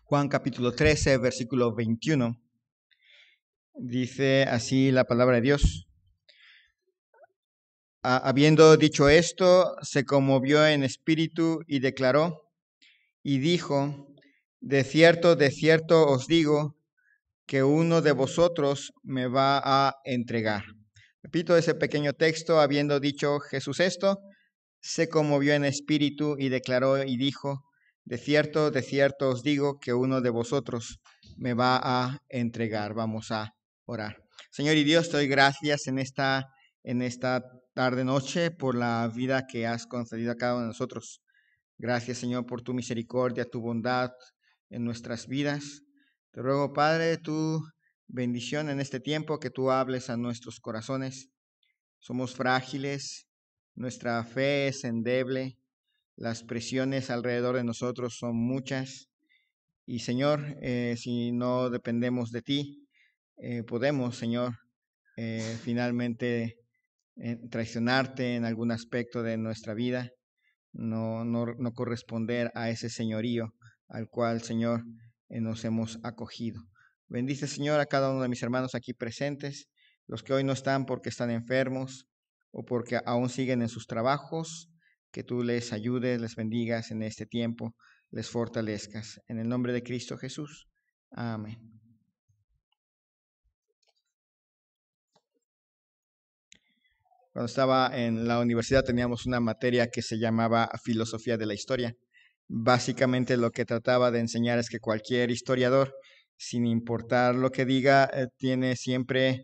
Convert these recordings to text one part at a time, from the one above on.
Juan capítulo 13, versículo 21. Dice así la palabra de Dios. Habiendo dicho esto, se conmovió en espíritu y declaró y dijo: de cierto os digo, que uno de vosotros me va a entregar. Repito ese pequeño texto. Habiendo dicho Jesús esto, se conmovió en espíritu y declaró y dijo: de cierto os digo, que uno de vosotros me va a entregar. Vamos a orar. Señor y Dios, te doy gracias en esta tarde noche por la vida que has concedido a cada uno de nosotros. Gracias, Señor, por tu misericordia, tu bondad en nuestras vidas. Te ruego, Padre, tu bendición en este tiempo, que tú hables a nuestros corazones. Somos frágiles, nuestra fe es endeble, las presiones alrededor de nosotros son muchas. Y, Señor, si no dependemos de ti, podemos, Señor, finalmente traicionarte en algún aspecto de nuestra vida. No corresponder a ese señorío al cual, Señor, nos hemos acogido. Bendice, Señor, a cada uno de mis hermanos aquí presentes, los que hoy no están porque están enfermos o porque aún siguen en sus trabajos, que tú les ayudes, les bendigas en este tiempo, les fortalezcas. En el nombre de Cristo Jesús. Amén. Cuando estaba en la universidad teníamos una materia que se llamaba Filosofía de la Historia. Básicamente lo que trataba de enseñar es que cualquier historiador, sin importar lo que diga, tiene siempre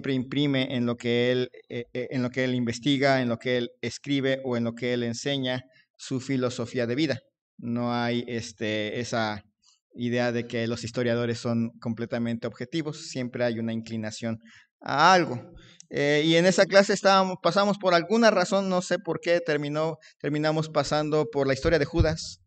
imprime en lo que él investiga, en lo que él escribe o en lo que él enseña su filosofía de vida. No hay esa idea de que los historiadores son completamente objetivos, siempre hay una inclinación a algo. Y en esa clase pasamos por alguna razón, no sé por qué, terminamos pasando por la historia de Judas.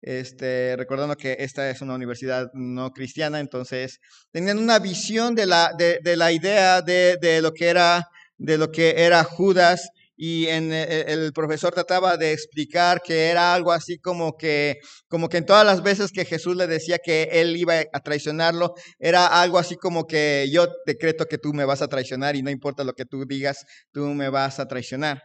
Recordando que esta es una universidad no cristiana, entonces tenían una visión de la idea de lo que era Judas, y el profesor trataba de explicar que era algo así como que en todas las veces que Jesús le decía que él iba a traicionarlo, era algo así como que yo decreto que tú me vas a traicionar y no importa lo que tú digas, tú me vas a traicionar.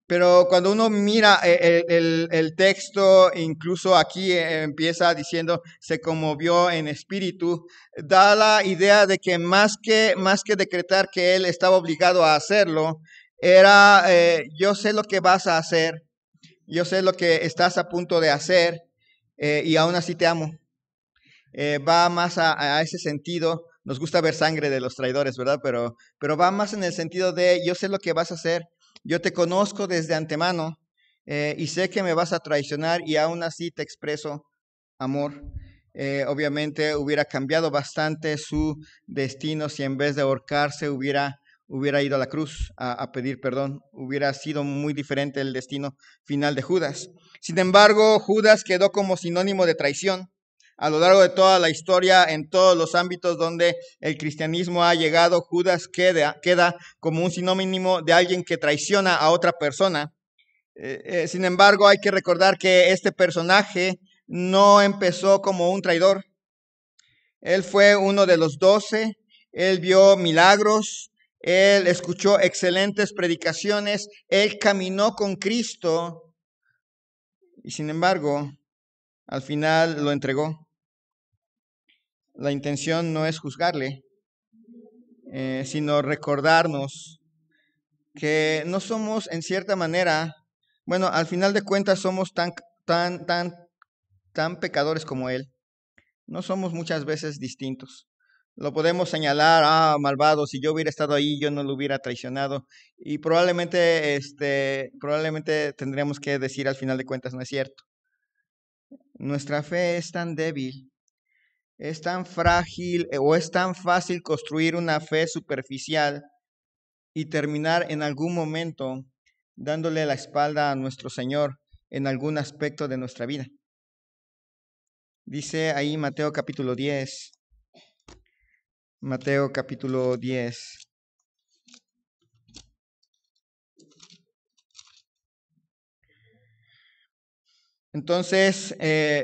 Pero cuando uno mira el texto, incluso aquí empieza diciendo, se conmovió en espíritu, da la idea de que más que decretar que él estaba obligado a hacerlo, era, yo sé lo que vas a hacer, yo sé lo que estás a punto de hacer, y aún así te amo. Va más a ese sentido. Nos gusta ver sangre de los traidores, ¿verdad? Pero va más en el sentido de, yo sé lo que vas a hacer, yo te conozco desde antemano, y sé que me vas a traicionar y aún así te expreso amor. Obviamente hubiera cambiado bastante su destino si en vez de ahorcarse hubiera ido a la cruz a pedir perdón. Hubiera sido muy diferente el destino final de Judas. Sin embargo, Judas quedó como sinónimo de traición a lo largo de toda la historia. En todos los ámbitos donde el cristianismo ha llegado, Judas queda como un sinónimo de alguien que traiciona a otra persona. Sin embargo, hay que recordar que este personaje no empezó como un traidor. Él fue uno de los 12, él vio milagros, él escuchó excelentes predicaciones, él caminó con Cristo y sin embargo, al final lo entregó. La intención no es juzgarle, sino recordarnos que no somos en cierta manera, bueno, al final de cuentas somos tan pecadores como él. No somos muchas veces distintos. Lo podemos señalar, malvado, si yo hubiera estado ahí, yo no lo hubiera traicionado. Y probablemente tendríamos que decir al final de cuentas, no es cierto. Nuestra fe es tan débil, es tan frágil, o es tan fácil construir una fe superficial y terminar en algún momento dándole la espalda a nuestro Señor en algún aspecto de nuestra vida. Dice ahí Mateo capítulo 10. Mateo capítulo 10. Entonces,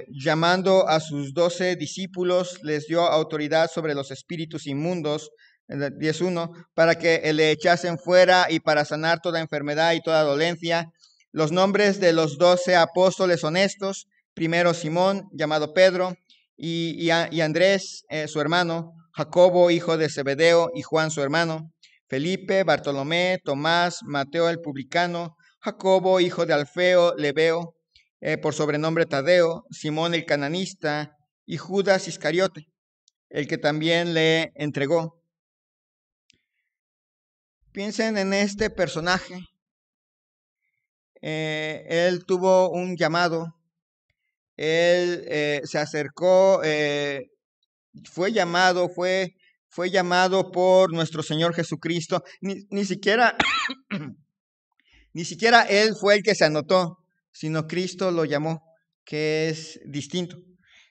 llamando a sus 12 discípulos, les dio autoridad sobre los espíritus inmundos, 10:1, para que le echasen fuera y para sanar toda enfermedad y toda dolencia. Los nombres de los 12 apóstoles son estos: primero Simón, llamado Pedro, y Andrés, su hermano, Jacobo, hijo de Zebedeo, y Juan, su hermano, Felipe, Bartolomé, Tomás, Mateo el publicano, Jacobo, hijo de Alfeo, Lebeo, por sobrenombre Tadeo, Simón el cananista, y Judas Iscariote, el que también le entregó. Piensen en este personaje. Él tuvo un llamado. Él se acercó, fue llamado por nuestro Señor Jesucristo. Ni siquiera, ni siquiera él fue el que se anotó, sino Cristo lo llamó, que es distinto.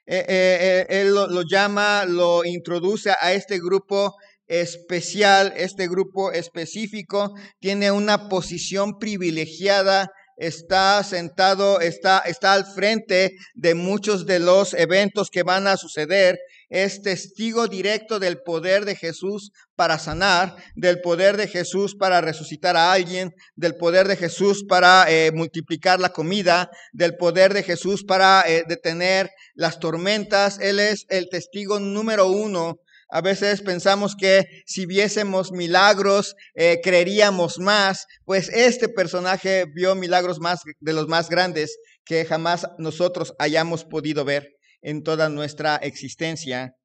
Él lo llama, lo introduce a este grupo especial, este grupo específico, tiene una posición privilegiada, está sentado, está al frente de muchos de los eventos que van a suceder, es testigo directo del poder de Jesús para sanar, del poder de Jesús para resucitar a alguien, del poder de Jesús para multiplicar la comida, del poder de Jesús para detener las tormentas. Él es el testigo número 1. A veces pensamos que si viésemos milagros, creeríamos más. Pues este personaje vio milagros más de los más grandes que jamás nosotros hayamos podido ver en toda nuestra existencia.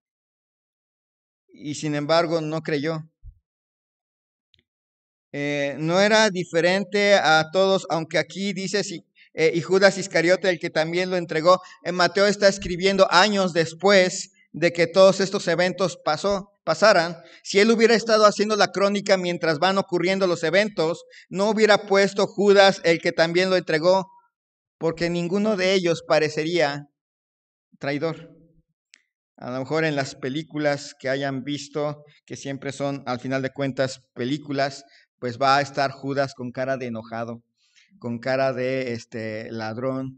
Y sin embargo no creyó. No era diferente a todos, aunque aquí dice y Judas Iscariote, el que también lo entregó. Mateo está escribiendo años después de que todos estos eventos pasaran. Si él hubiera estado haciendo la crónica mientras van ocurriendo los eventos, no hubiera puesto Judas, el que también lo entregó, porque ninguno de ellos parecería traidor. A lo mejor en las películas que hayan visto, que siempre son, al final de cuentas, películas, pues va a estar Judas con cara de enojado, con cara de ladrón.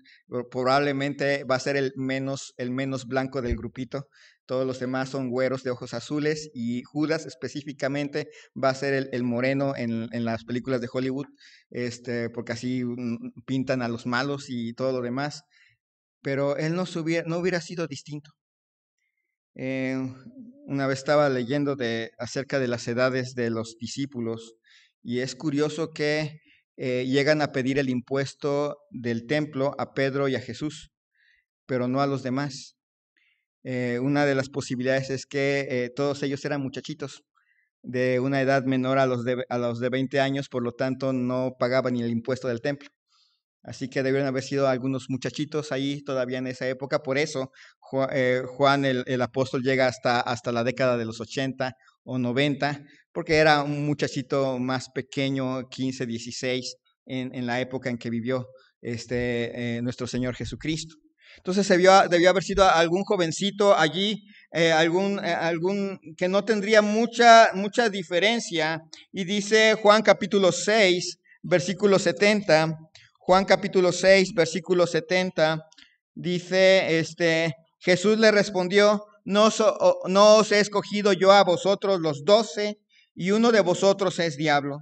Probablemente va a ser el menos blanco del grupito. Todos los demás son güeros de ojos azules y Judas específicamente va a ser el moreno en las películas de Hollywood, porque así pintan a los malos y todo lo demás. Pero él no hubiera sido distinto. Una vez estaba leyendo acerca de las edades de los discípulos y es curioso que llegan a pedir el impuesto del templo a Pedro y a Jesús, pero no a los demás. Una de las posibilidades es que todos ellos eran muchachitos de una edad menor a los de 20 años, por lo tanto no pagaban ni el impuesto del templo. Así que debieron haber sido algunos muchachitos ahí todavía en esa época. Por eso Juan el apóstol llega hasta la década de los 80 o 90, porque era un muchachito más pequeño, 15, 16, en la época en que vivió nuestro Señor Jesucristo. Entonces debió haber sido algún jovencito allí, algún que no tendría mucha diferencia. Y dice Juan capítulo 6, versículo 70. Juan capítulo 6, versículo 70, dice, Jesús le respondió, no os he escogido yo a vosotros los 12, y uno de vosotros es diablo.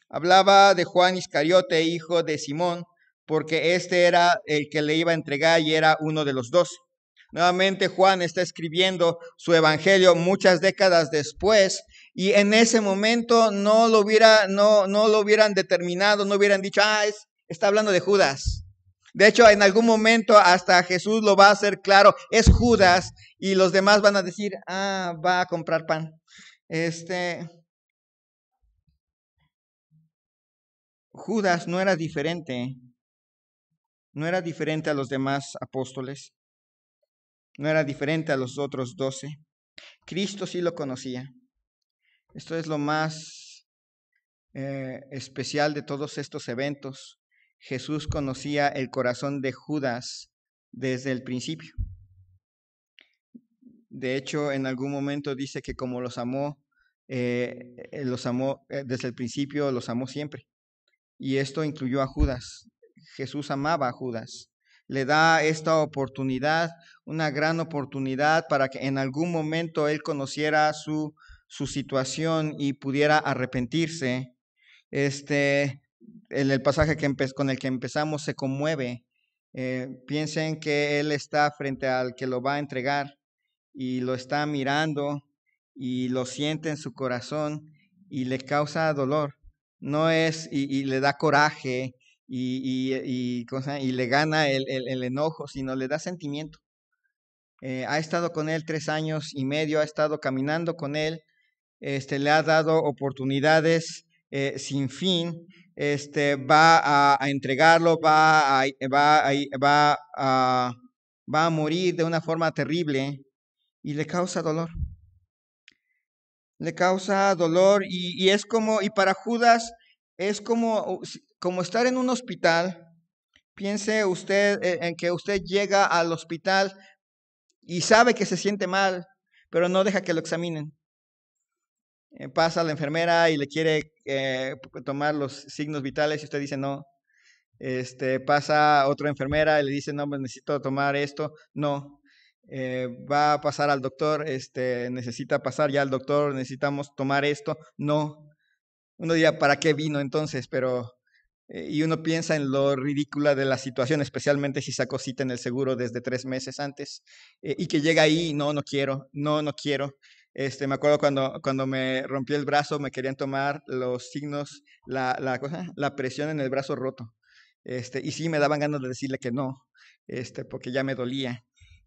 Hablaba de Juan Iscariote, hijo de Simón, porque este era el que le iba a entregar y era uno de los 12. Nuevamente Juan está escribiendo su evangelio muchas décadas después, y en ese momento no lo hubieran determinado, no hubieran dicho, está hablando de Judas. De hecho, en algún momento hasta Jesús lo va a hacer claro, es Judas, y los demás van a decir, va a comprar pan. Judas no era diferente a los demás apóstoles, no era diferente a los otros 12. Cristo sí lo conocía. Esto es lo más especial de todos estos eventos. Jesús conocía el corazón de Judas desde el principio. De hecho, en algún momento dice que como los amó desde el principio, los amó siempre. Y esto incluyó a Judas. Jesús amaba a Judas. le da esta oportunidad, una gran oportunidad para que en algún momento él conociera su situación y pudiera arrepentirse. Este, en el pasaje con el que empezamos se conmueve. Piensen que él está frente al que lo va a entregar y lo está mirando y lo siente en su corazón y le causa dolor. No es, y le da coraje y le gana el enojo, sino le da sentimiento. Ha estado con él 3 años y medio, ha estado caminando con él, le ha dado oportunidades sin fin, va a entregarlo, va a morir de una forma terrible y le causa dolor. Le causa dolor y es como, y para Judas es como estar en un hospital. Piense usted en que usted llega al hospital y sabe que se siente mal, pero no deja que lo examinen. Pasa la enfermera y le quiere tomar los signos vitales y usted dice no. Pasa otra enfermera y le dice no, pues necesito tomar esto. No. Va a pasar al doctor, necesita pasar ya al doctor, necesitamos tomar esto. No. Uno dirá, ¿para qué vino entonces? Pero, y uno piensa en lo ridícula de la situación, especialmente si sacó cita en el seguro desde 3 meses antes, y que llega ahí, no, no quiero, no, no quiero. Me acuerdo cuando me rompí el brazo, me querían tomar los signos, la presión en el brazo roto. Y sí me daban ganas de decirle que no, porque ya me dolía.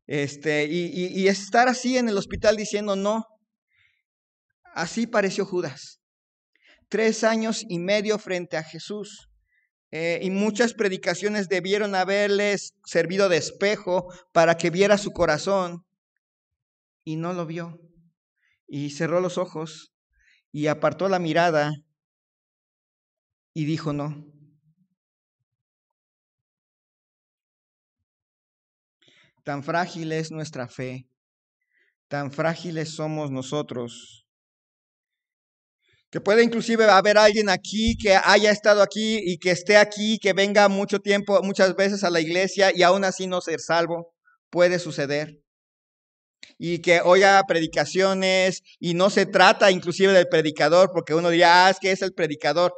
Y estar así en el hospital diciendo no, así pareció Judas. 3 años y medio frente a Jesús. Y muchas predicaciones debieron haberles servido de espejo para que viera su corazón. Y no lo vio. Y cerró los ojos y apartó la mirada y dijo no. Tan frágil es nuestra fe, tan frágiles somos nosotros, que puede inclusive haber alguien aquí que haya estado aquí y que esté aquí, que venga mucho tiempo, muchas veces a la iglesia y aún así no ser salvo. Puede suceder. Y que oiga predicaciones y no se trata inclusive del predicador, porque uno dirá, es que es el predicador.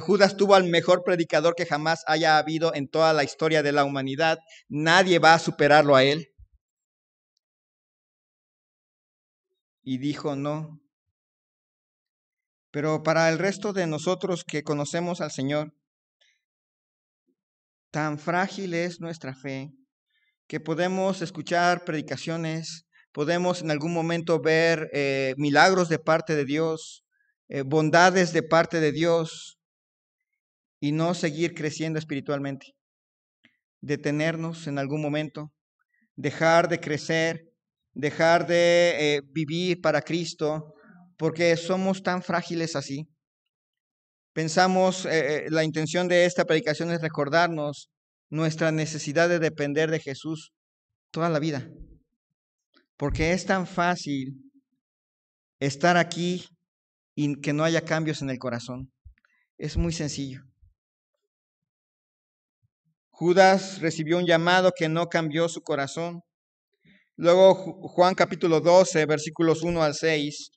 Judas tuvo al mejor predicador que jamás haya habido en toda la historia de la humanidad. Nadie va a superarlo a él. Y dijo no. Pero para el resto de nosotros que conocemos al Señor, tan frágil es nuestra fe que podemos escuchar predicaciones, podemos en algún momento ver milagros de parte de Dios, bondades de parte de Dios y no seguir creciendo espiritualmente. Detenernos en algún momento, dejar de crecer, dejar de vivir para Cristo, porque somos tan frágiles así. Pensamos, la intención de esta predicación es recordarnos nuestra necesidad de depender de Jesús toda la vida. Porque es tan fácil estar aquí y que no haya cambios en el corazón. Es muy sencillo. Judas recibió un llamado que no cambió su corazón. Luego Juan capítulo 12, versículos 1 al 6.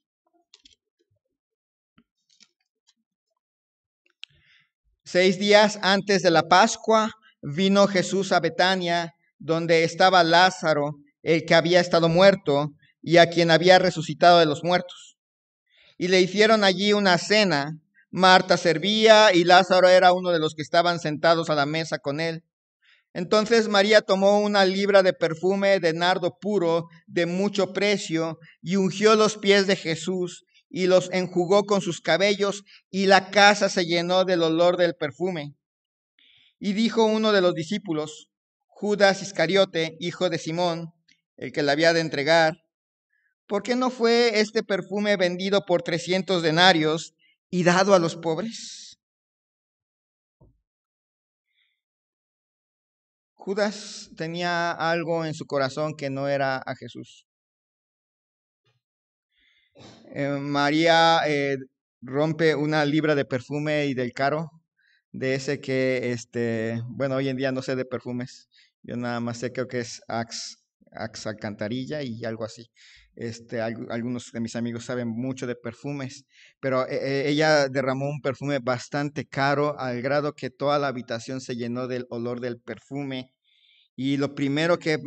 Seis días antes de la Pascua vino Jesús a Betania, donde estaba Lázaro, el que había estado muerto y a quien había resucitado de los muertos. Y le hicieron allí una cena. Marta servía y Lázaro era uno de los que estaban sentados a la mesa con él. Entonces María tomó una libra de perfume de nardo puro de mucho precio y ungió los pies de Jesús y los enjugó con sus cabellos, y la casa se llenó del olor del perfume. Y dijo uno de los discípulos, Judas Iscariote, hijo de Simón, el que la había de entregar, ¿por qué no fue este perfume vendido por 300 denarios y dado a los pobres? Judas tenía algo en su corazón que no era a Jesús. María rompe una libra de perfume y del caro, de ese que, bueno, hoy en día no sé de perfumes, Yo nada más sé, creo que es Axe Alcantarilla y algo así. Algunos de mis amigos saben mucho de perfumes, pero ella derramó un perfume bastante caro al grado que toda la habitación se llenó del olor del perfume. Y lo primero que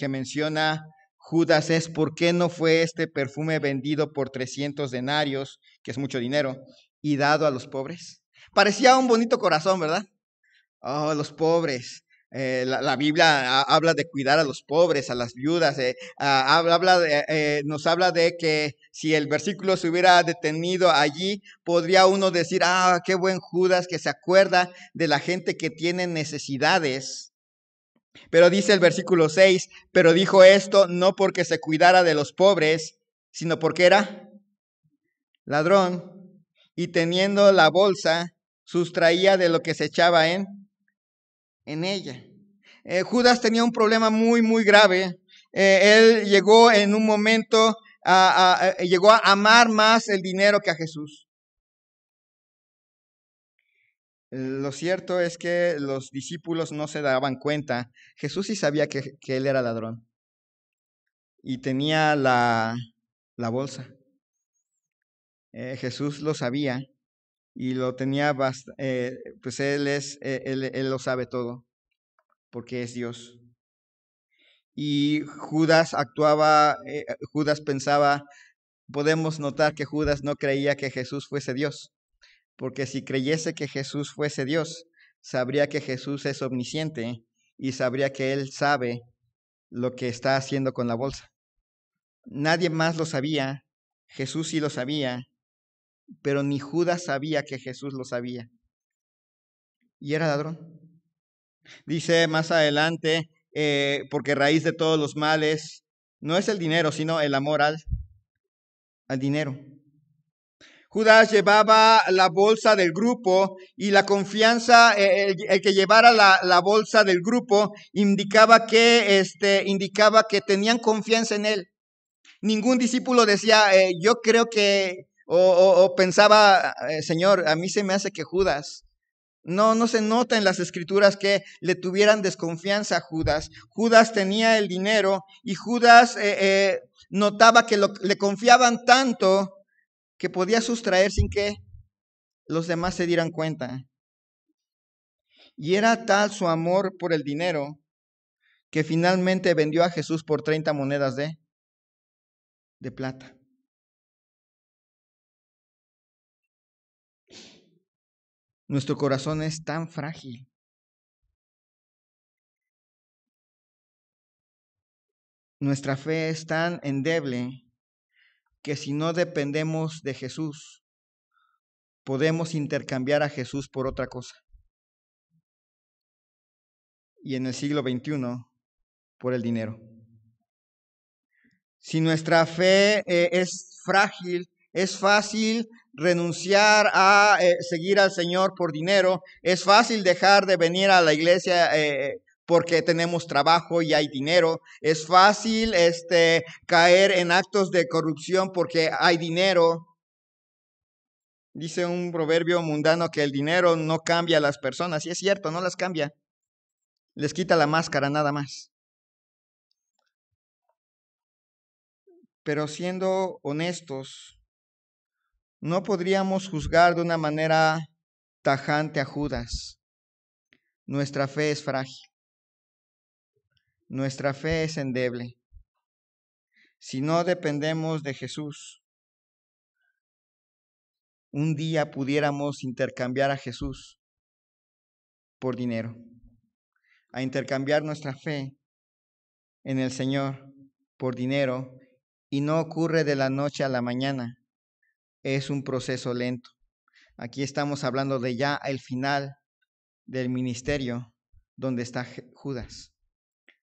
menciona Judas es: ¿por qué no fue este perfume vendido por 300 denarios, que es mucho dinero, y dado a los pobres? Parecía un bonito corazón, ¿verdad? Oh, los pobres. La Biblia habla de cuidar a los pobres, a las viudas. Nos habla de que si el versículo se hubiera detenido allí, podría uno decir: ah, qué buen Judas, que se acuerda de la gente que tiene necesidades. Pero dice el versículo 6: pero dijo esto no porque se cuidara de los pobres, sino porque era ladrón, y teniendo la bolsa, sustraía de lo que se echaba en ella. Judas tenía un problema muy, muy grave. Él llegó en un momento, llegó a amar más el dinero que a Jesús. Lo cierto es que los discípulos no se daban cuenta. Jesús sí sabía que él era ladrón y tenía la bolsa. Jesús lo sabía y lo tenía, pues él lo sabe todo porque es Dios. Y Judas actuaba, Judas pensaba, podemos notar que Judas no creía que Jesús fuese Dios, porque si creyese que Jesús fuese Dios, sabría que Jesús es omnisciente y sabría que Él sabe lo que está haciendo con la bolsa. Nadie más lo sabía, Jesús sí lo sabía, pero ni Judas sabía que Jesús lo sabía. Y era ladrón. Dice más adelante, porque raíz de todos los males no es el dinero, sino el amor al dinero. Judas llevaba la bolsa del grupo y la confianza, el que llevara la bolsa del grupo indicaba que tenían confianza en él. Ningún discípulo decía, yo creo que, o pensaba, Señor, a mí se me hace que Judas. No se nota en las escrituras que le tuvieran desconfianza a Judas. Judas tenía el dinero y Judas notaba que le confiaban tanto que podía sustraer sin que los demás se dieran cuenta. Y era tal su amor por el dinero que finalmente vendió a Jesús por 30 monedas de plata. Nuestro corazón es tan frágil. Nuestra fe es tan endeble que si no dependemos de Jesús, podemos intercambiar a Jesús por otra cosa. Y en el siglo XXI, por el dinero. Si nuestra fe es frágil, es fácil renunciar a seguir al Señor por dinero. Es fácil dejar de venir a la iglesia porque tenemos trabajo y hay dinero. Es fácil caer en actos de corrupción porque hay dinero. Dice un proverbio mundano que el dinero no cambia a las personas. Y es cierto, no las cambia. Les quita la máscara nada más. Pero siendo honestos, no podríamos juzgar de una manera tajante a Judas. Nuestra fe es frágil. Nuestra fe es endeble. Si no dependemos de Jesús, un día pudiéramos intercambiar a Jesús por dinero, a intercambiar nuestra fe en el Señor por dinero, y no ocurre de la noche a la mañana. Es un proceso lento. Aquí estamos hablando de ya el final del ministerio donde está Judas.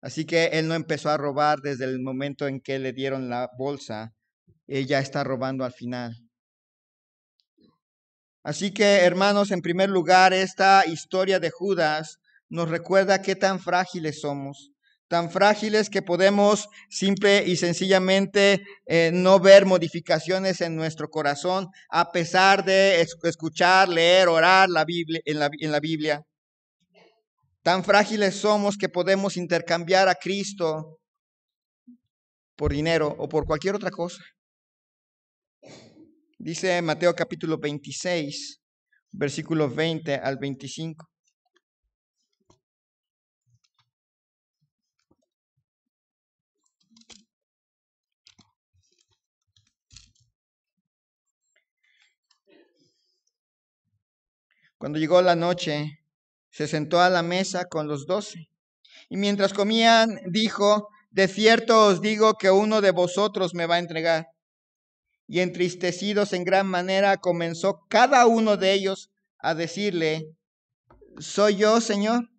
Así que él no empezó a robar desde el momento en que le dieron la bolsa. Él ya está robando al final. Así que, hermanos, en primer lugar, esta historia de Judas nos recuerda qué tan frágiles somos. Tan frágiles que podemos simple y sencillamente no ver modificaciones en nuestro corazón a pesar de escuchar, leer, orar la Biblia, en la Biblia. Tan frágiles somos que podemos intercambiar a Cristo por dinero o por cualquier otra cosa. Dice Mateo capítulo 26, versículos 20 al 25. Cuando llegó la noche, se sentó a la mesa con los 12. Y mientras comían, dijo: de cierto os digo que uno de vosotros me va a entregar. Y entristecidos en gran manera, comenzó cada uno de ellos a decirle: ¿soy yo, Señor?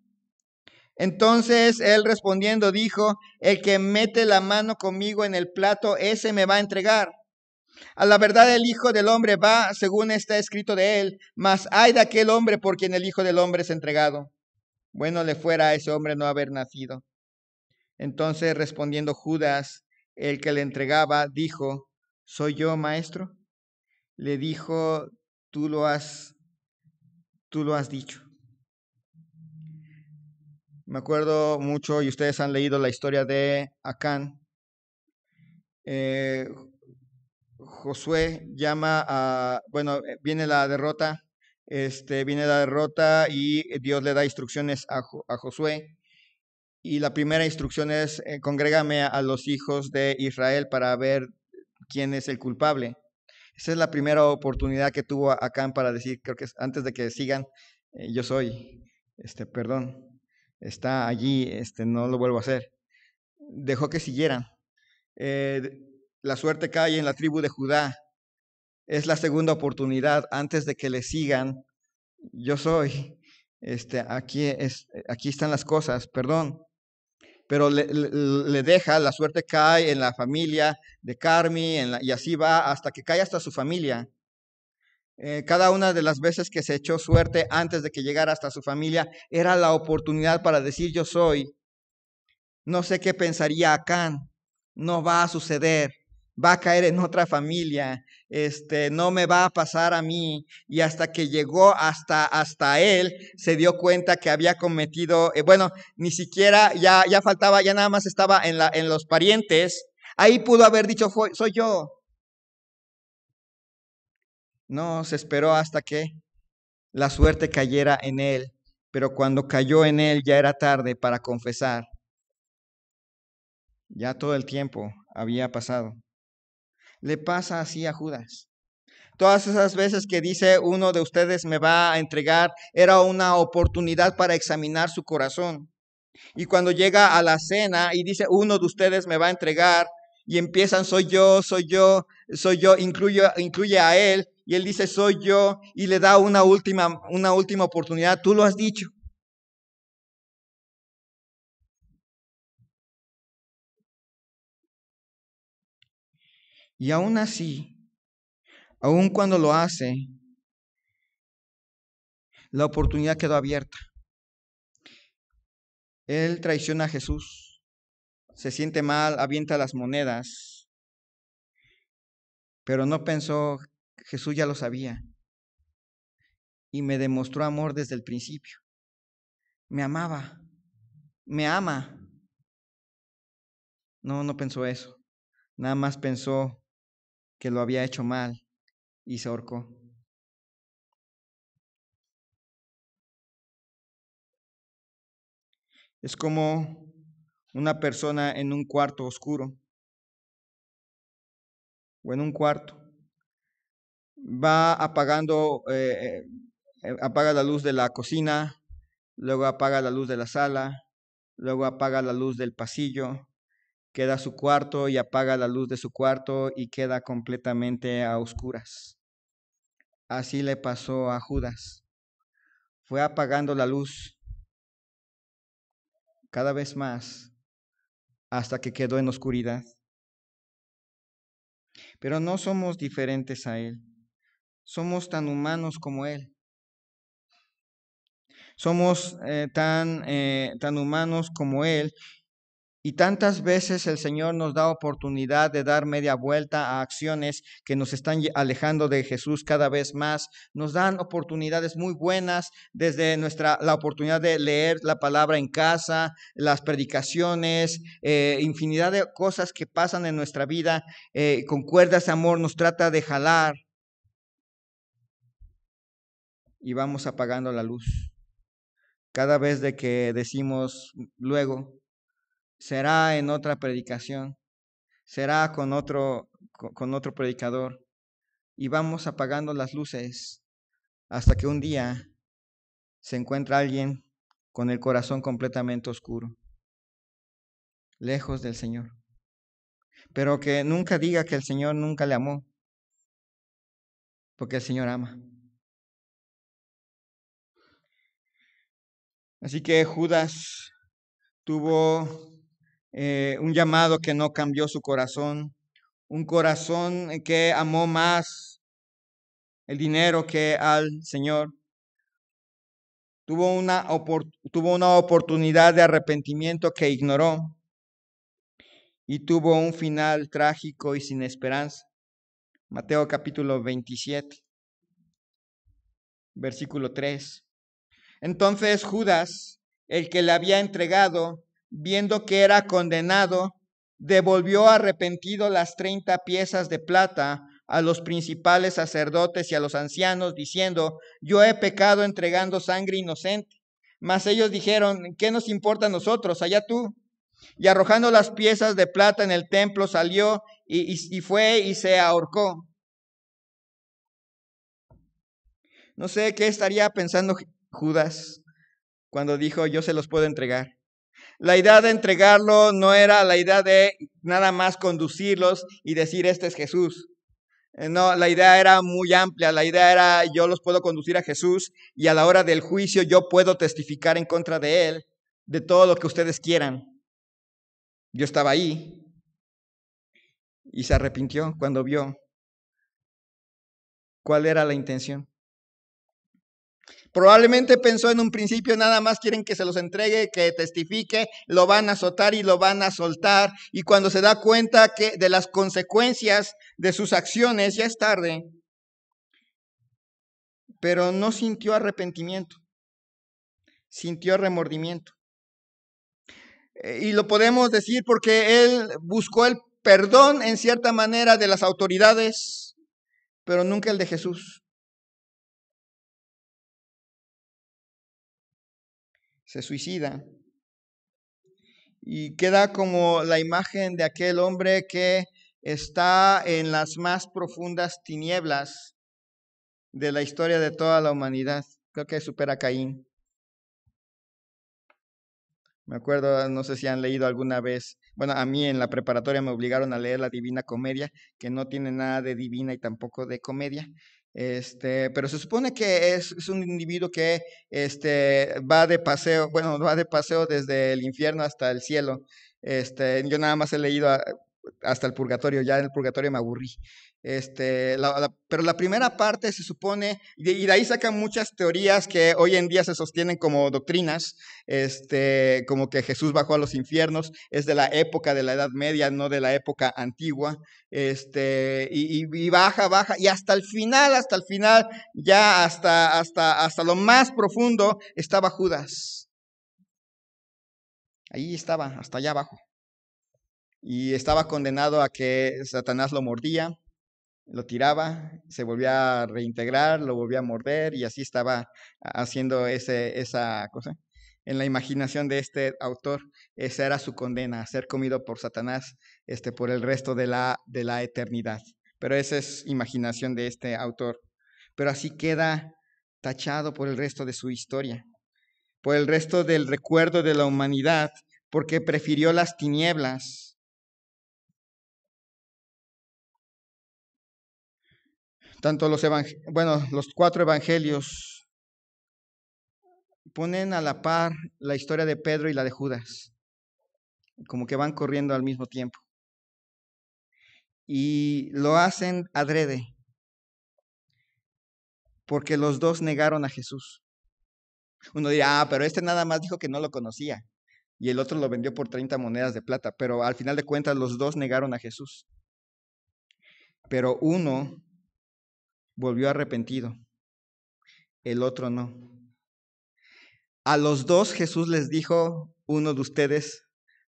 Entonces él respondiendo dijo: el que mete la mano conmigo en el plato, ese me va a entregar. A la verdad el Hijo del Hombre va según está escrito de él, mas ay de aquel hombre por quien el Hijo del Hombre es entregado. Bueno le fuera a ese hombre no haber nacido. Entonces respondiendo Judas, el que le entregaba, dijo: ¿soy yo, maestro? Le dijo: tú lo has dicho. Me acuerdo mucho, y ustedes han leído la historia de Acán. Josué llama viene la derrota, y Dios le da instrucciones a Josué. Y la primera instrucción es: congrégame a los hijos de Israel para ver quién es el culpable. Esa es la primera oportunidad que tuvo Acán para decir, creo que antes de que sigan, yo soy, perdón, está allí, no lo vuelvo a hacer. Dejó que siguieran. Eh, la suerte cae en la tribu de Judá. Es la segunda oportunidad antes de que le sigan. Yo soy, aquí están las cosas, perdón. Pero le deja, la suerte cae en la familia de Carmi, y así va hasta que cae hasta su familia. Cada una de las veces que se echó suerte antes de que llegara hasta su familia, era la oportunidad para decir: yo soy. No sé qué pensaría Acán. No va a suceder. Va a caer en otra familia. No me va a pasar a mí. Y hasta que llegó hasta él, se dio cuenta que había cometido, ni siquiera, ya faltaba, ya nada más estaba en los parientes. Ahí pudo haber dicho: soy yo. No, se esperó hasta que la suerte cayera en él. Pero cuando cayó en él, ya era tarde para confesar. Ya todo el tiempo había pasado. Le pasa así a Judas. Todas esas veces que dice: uno de ustedes me va a entregar, era una oportunidad para examinar su corazón. Y cuando llega a la cena y dice: uno de ustedes me va a entregar, y empiezan: soy yo, soy yo, soy yo, incluye a él, y él dice: soy yo, y le da una última oportunidad. Tú lo has dicho. Y aún así, aun cuando lo hace, la oportunidad quedó abierta. Él traiciona a Jesús, se siente mal, avienta las monedas, pero no pensó: Jesús ya lo sabía y me demostró amor desde el principio. Me amaba, me ama. No pensó eso. Nada más pensó que lo había hecho mal y se ahorcó. Es como una persona en un cuarto oscuro o en un cuarto. Va apagando, apaga la luz de la cocina, luego apaga la luz de la sala, luego apaga la luz del pasillo, queda su cuarto y apaga la luz de su cuarto y queda completamente a oscuras. Así le pasó a Judas. Fue apagando la luz cada vez más hasta que quedó en oscuridad. Pero no somos diferentes a él. Somos tan humanos como él. Somos tan humanos como él. Y tantas veces el Señor nos da oportunidad de dar media vuelta a acciones que nos están alejando de Jesús cada vez más. Nos dan oportunidades muy buenas, desde la oportunidad de leer la palabra en casa, las predicaciones, infinidad de cosas que pasan en nuestra vida. Con cuerdas de amor nos trata de jalar y vamos apagando la luz. Cada vez de que decimos luego, será en otra predicación, será con otro predicador, y vamos apagando las luces hasta que un día se encuentra alguien con el corazón completamente oscuro, lejos del Señor, pero que nunca diga que el Señor nunca le amó, porque el Señor ama. Así que Judas tuvo un llamado que no cambió su corazón, un corazón que amó más el dinero que al Señor. Tuvo una oportunidad de arrepentimiento que ignoró y tuvo un final trágico y sin esperanza. Mateo capítulo 27, versículo 3. Entonces Judas, el que le había entregado, viendo que era condenado, devolvió arrepentido las 30 piezas de plata a los principales sacerdotes y a los ancianos, diciendo: yo he pecado entregando sangre inocente. Mas ellos dijeron: ¿qué nos importa a nosotros? Allá tú. Y arrojando las piezas de plata en el templo, salió y fue y se ahorcó. No sé qué estaría pensando Judas cuando dijo: yo se los puedo entregar. La idea de entregarlo no era la idea de nada más conducirlos y decir: este es Jesús. No, la idea era muy amplia. La idea era: yo los puedo conducir a Jesús y a la hora del juicio yo puedo testificar en contra de él, de todo lo que ustedes quieran. Yo estaba ahí y se arrepintió cuando vio cuál era la intención. Probablemente pensó en un principio: nada más quieren que se los entregue, que testifique, lo van a azotar y lo van a soltar. Y cuando se da cuenta de las consecuencias de sus acciones, ya es tarde. Pero no sintió arrepentimiento, sintió remordimiento. Y lo podemos decir porque él buscó el perdón en cierta manera de las autoridades, pero nunca el de Jesús. Se suicida y queda como la imagen de aquel hombre que está en las más profundas tinieblas de la historia de toda la humanidad. Creo que supera a Caín. Me acuerdo, no sé si han leído alguna vez, bueno, a mí en la preparatoria me obligaron a leer la Divina Comedia, que no tiene nada de divina y tampoco de comedia. Pero se supone que es un individuo que va de paseo desde el infierno hasta el cielo. Yo nada más he leído hasta el purgatorio, ya en el purgatorio me aburrí. Pero la primera parte se supone, y de ahí sacan muchas teorías que hoy en día se sostienen como doctrinas, como que Jesús bajó a los infiernos, es de la época de la Edad Media, no de la época antigua, y baja, y hasta el final, ya hasta lo más profundo estaba Judas. Ahí estaba, hasta allá abajo. Y estaba condenado a que Satanás lo mordía, lo tiraba, se volvía a reintegrar, lo volvía a morder, y así estaba haciendo esa cosa. En la imaginación de este autor, esa era su condena: ser comido por Satanás por el resto de la eternidad. Pero esa es imaginación de este autor. Pero así queda tachado por el resto de su historia, por el resto del recuerdo de la humanidad, porque prefirió las tinieblas. Tanto los 4 evangelios ponen a la par la historia de Pedro y la de Judas, como que van corriendo al mismo tiempo. Y lo hacen adrede, porque los dos negaron a Jesús. Uno dirá: pero nada más dijo que no lo conocía. y el otro lo vendió por 30 monedas de plata, pero al final de cuentas los dos negaron a Jesús. Pero uno volvió arrepentido, el otro no. A los dos Jesús les dijo, uno de ustedes,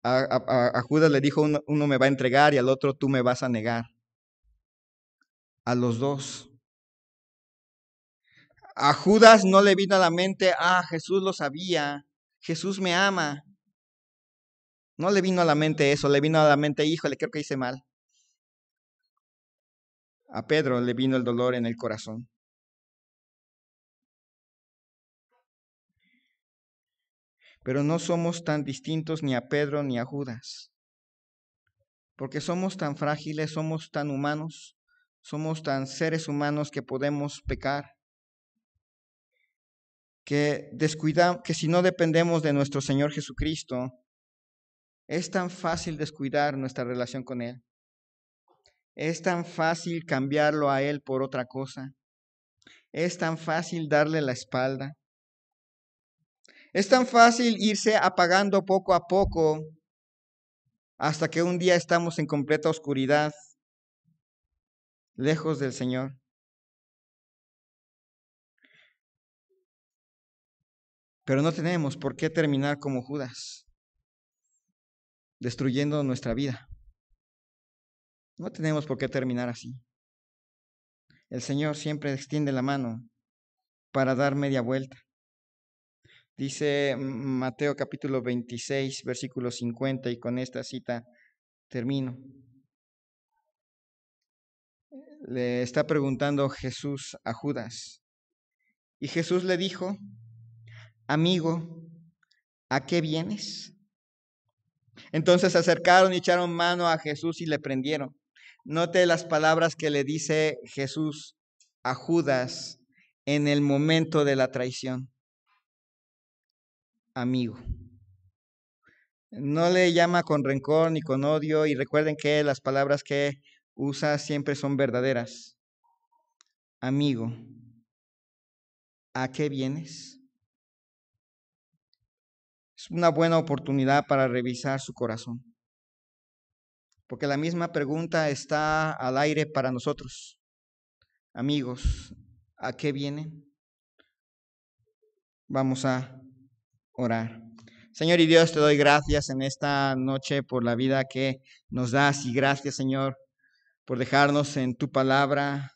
a Judas le dijo, uno me va a entregar y al otro tú me vas a negar. A los dos. A Judas no le vino a la mente, Jesús lo sabía, Jesús me ama. No le vino a la mente eso, le vino a la mente, híjole, creo que hice mal. A Pedro le vino el dolor en el corazón. Pero no somos tan distintos ni a Pedro ni a Judas, porque somos tan frágiles, somos tan humanos, somos tan seres humanos que podemos pecar, que si no dependemos de nuestro Señor Jesucristo, es tan fácil descuidar nuestra relación con Él. Es tan fácil cambiarlo a Él por otra cosa. Es tan fácil darle la espalda. Es tan fácil irse apagando poco a poco hasta que un día estamos en completa oscuridad, lejos del Señor. Pero no tenemos por qué terminar como Judas, destruyendo nuestra vida. No tenemos por qué terminar así. El Señor siempre extiende la mano para dar media vuelta. Dice Mateo capítulo 26, versículo 50, y con esta cita termino. Le está preguntando Jesús a Judas. Y Jesús le dijo, amigo, ¿a qué vienes? Entonces se acercaron y echaron mano a Jesús y le prendieron. Note las palabras que le dice Jesús a Judas en el momento de la traición. Amigo. No le llama con rencor ni con odio, y recuerden que las palabras que usa siempre son verdaderas. Amigo, ¿a qué vienes? Es una buena oportunidad para revisar su corazón, porque la misma pregunta está al aire para nosotros. Amigos, ¿a qué vienen? Vamos a orar. Señor y Dios, te doy gracias en esta noche por la vida que nos das, y gracias, Señor, por dejarnos en tu palabra